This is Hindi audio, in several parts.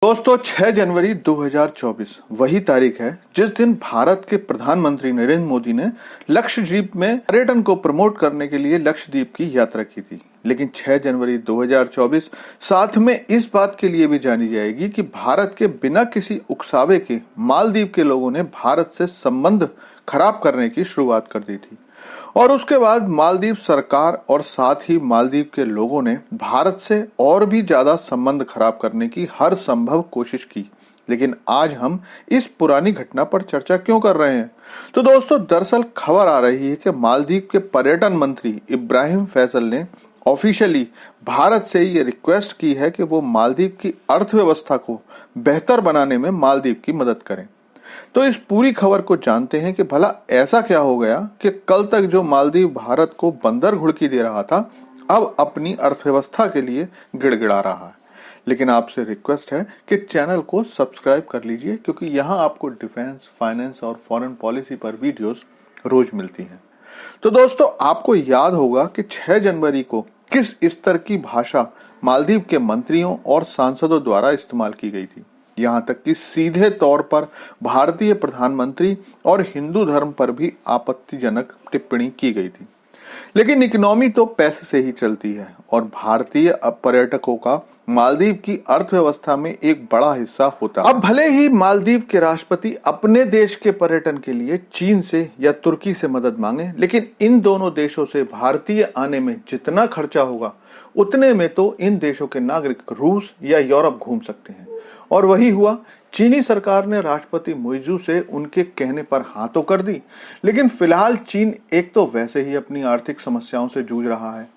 दोस्तों 6 जनवरी 2024 वही तारीख है जिस दिन भारत के प्रधानमंत्री नरेंद्र मोदी ने लक्षद्वीप में पर्यटन को प्रमोट करने के लिए लक्षद्वीप की यात्रा की थी। लेकिन 6 जनवरी 2024 साथ में इस बात के लिए भी जानी जाएगी कि भारत के बिना किसी उकसावे के मालदीव के लोगों ने भारत से संबंध खराब करने की शुरुआत कर दी थी और उसके बाद मालदीव सरकार और साथ ही मालदीव के लोगों ने भारत से और भी ज्यादा संबंध खराब करने की हर संभव कोशिश की। लेकिन आज हम इस पुरानी घटना पर चर्चा क्यों कर रहे हैं? तो दोस्तों दरअसल खबर आ रही है कि मालदीव के पर्यटन मंत्री इब्राहिम फैसल ने ऑफिशियली भारत से ये रिक्वेस्ट की है कि वो मालदीव की अर्थव्यवस्था को बेहतर बनाने में मालदीव की मदद करें। तो इस पूरी खबर को जानते हैं कि भला ऐसा क्या हो गया कि कल तक जो मालदीव भारत को बंदर घुड़की दे रहा था अब अपनी अर्थव्यवस्था के लिए गिड़गिड़ा रहा है। लेकिन आपसे रिक्वेस्ट है कि चैनल को सब्सक्राइब कर लीजिए क्योंकि यहाँ आपको डिफेंस, फाइनेंस और फॉरेन पॉलिसी पर वीडियोस रोज मिलती हैं। तो दोस्तों आपको याद होगा कि 6 जनवरी को किस स्तर की भाषा मालदीव के मंत्रियों और सांसदों द्वारा इस्तेमाल की गई थी। यहाँ तक कि सीधे तौर पर भारतीय प्रधानमंत्री और हिंदू धर्म पर भी आपत्तिजनक टिप्पणी की गई थी। लेकिन इकोनॉमी तो पैसे से ही चलती है और भारतीय पर्यटकों का मालदीव की अर्थव्यवस्था में एक बड़ा हिस्सा होता है। अब भले ही मालदीव के राष्ट्रपति अपने देश के पर्यटन के लिए चीन से या तुर्की से मदद मांगे, लेकिन इन दोनों देशों से भारतीय आने में जितना खर्चा होगा उतने में तो इन देशों के नागरिक रूस या यूरोप घूम सकते हैं। और वही हुआ। चीनी सरकार ने राष्ट्रपति मुइजू से उनके कहने पर हाँ तो कर दी, लेकिन फिलहाल चीन एक तो वैसे ही अपनी आर्थिक समस्याओं से जूझ रहा है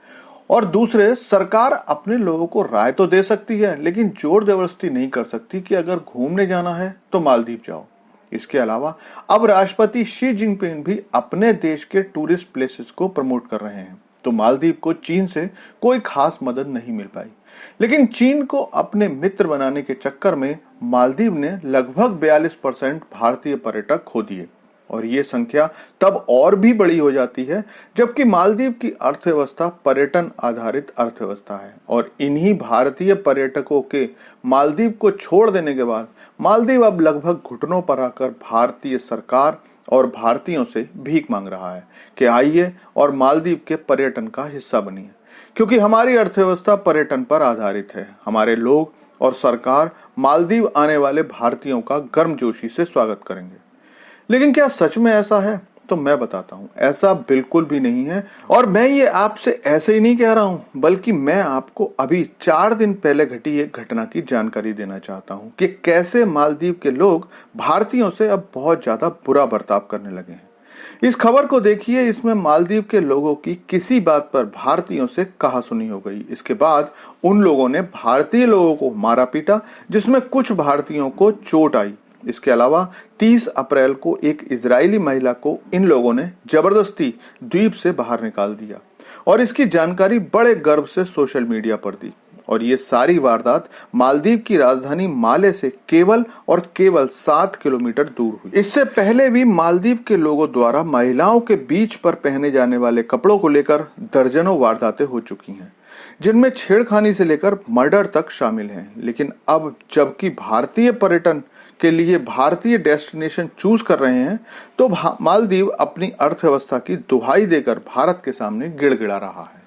और दूसरे सरकार अपने लोगों को राय तो दे सकती है लेकिन जोर जबरदस्ती नहीं कर सकती कि अगर घूमने जाना है तो मालदीव जाओ। इसके अलावा अब राष्ट्रपति शी जिनपिंग भी अपने देश के टूरिस्ट प्लेसेस को प्रमोट कर रहे हैं, तो मालदीव को चीन से कोई खास मदद नहीं मिल पाई। लेकिन चीन को अपने मित्र बनाने के चक्कर में मालदीव ने लगभग 42% भारतीय पर्यटक खो दिए और ये संख्या तब और भी बड़ी हो जाती है जबकि मालदीव की अर्थव्यवस्था पर्यटन आधारित अर्थव्यवस्था है और इन्हीं भारतीय पर्यटकों के मालदीव को छोड़ देने के बाद मालदीव अब लगभग घुटनों पर आकर भारतीय सरकार और भारतीयों से भीख मांग रहा है कि आइए और मालदीव के पर्यटन का हिस्सा बनिए, क्योंकि हमारी अर्थव्यवस्था पर्यटन पर आधारित है। हमारे लोग और सरकार मालदीव आने वाले भारतीयों का गर्मजोशी से स्वागत करेंगे। लेकिन क्या सच में ऐसा है? तो मैं बताता हूँ, ऐसा बिल्कुल भी नहीं है। और मैं ये आपसे ऐसे ही नहीं कह रहा हूँ, बल्कि मैं आपको अभी 4 दिन पहले घटी एक घटना की जानकारी देना चाहता हूँ कि कैसे मालदीव के लोग भारतीयों से अब बहुत ज्यादा बुरा बर्ताव करने लगे हैं। इस खबर को देखिए, इसमें मालदीव के लोगों की किसी बात पर भारतीयों से कहासुनी हो गई। इसके बाद उन लोगों ने भारतीय लोगों को मारा पीटा, जिसमें कुछ भारतीयों को चोट आई। इसके अलावा 30 अप्रैल को एक इजरायली महिला को इन लोगों ने जबरदस्ती द्वीप से बाहर निकाल दिया और इसकी जानकारी बड़े गर्व से सोशल मीडिया पर दी। और ये सारी वारदात मालदीव की राजधानी माले से केवल और केवल 7 किलोमीटर दूर हुई। इससे पहले भी मालदीव के लोगों द्वारा महिलाओं के बीच पर पहने जाने वाले कपड़ों को लेकर दर्जनों वारदातें हो चुकी हैं, जिनमें छेड़खानी से लेकर मर्डर तक शामिल हैं। लेकिन अब जबकि भारतीय पर्यटन के लिए भारतीय डेस्टिनेशन चूज कर रहे हैं, तो मालदीव अपनी अर्थव्यवस्था की दुहाई देकर भारत के सामने गिड़गिड़ा रहा है।